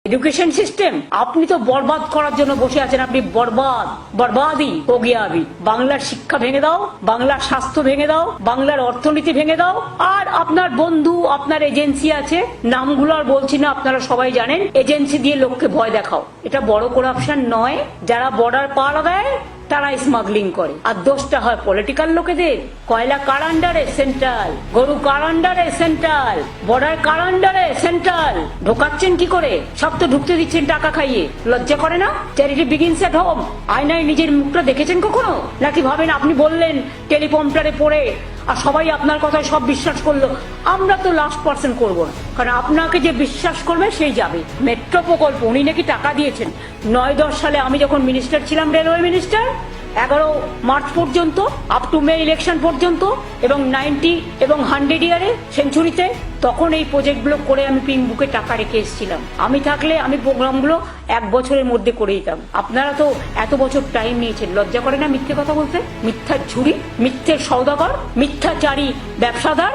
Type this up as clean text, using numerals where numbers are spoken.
Education system আপনি তো বরবাদ করার জন্য বসে আছেন। আপনি বরবাদই হো গিয়া আবি। বাংলার শিক্ষা ভেঙে দাও, বাংলার স্বাস্থ্য ভেঙে দাও, বাংলার অর্থনীতি ভেঙে দাও। আর আপনার বন্ধু, আপনার এজেন্সি আছে, নামগুলো আর বলছি না, আপনারা সবাই জানেন, এজেন্সি দিয়ে লোককে ভয় দেখাও। এটা বড় করাপশন নয়? যারা বর্ডার পার দেয় তারা স্মাগলিং করে, আর দোষটা হয় পলিটিক্যাল লোকেদের। কয়লা কার আন্ডারে? সেন্ট্রাল। গরু কার আন্ডারে? সেন্ট্রাল। বর্ডার কার আন্ডারে? সেন্ট্রাল। ঢোকাচ্ছেন কি করে? সব তো ঢুকতে দিচ্ছেন টাকা খাইয়ে। লজ্জা করে না? Charity begins at home. আয়নায় নিজের মুখটা দেখেছেন কখনো? নাকি ভাবেন আপনি বললেন টেলিপম্পটারে পড়ে আর সবাই আপনার কথায় সব বিশ্বাস করলো? আমরা তো লাস্ট পার্সন করবো না, কারণ আপনাকে যে বিশ্বাস করবে সেই যাবে। মেট্রো প্রকল্প উনি নাকি টাকা দিয়েছেন 9-10 সালে, আমি যখন মিনিস্টার ছিলাম, রেলওয়ে মিনিস্টার, 11 মার্চ পর্যন্ত, আপ টু মে ইলেকশন পর্যন্ত, এবং 90 এবং 100 ইয়ারে সেঞ্চুরিতে, তখন এই প্রজেক্টগুলো করে আমি পিঙ্ক বুকে টাকা রেখে এসেছিলাম। আমি থাকলে আমি প্রোগ্রামগুলো 1 বছরের মধ্যে করে দিতাম। আপনারা তো এত বছর টাইম নিয়েছেন, লজ্জা করে না মিথ্যে কথা বলতে? মিথ্যার ঝুড়ি, মিথ্যের সওদাগর, মিথ্যাচারী ব্যবসাদার।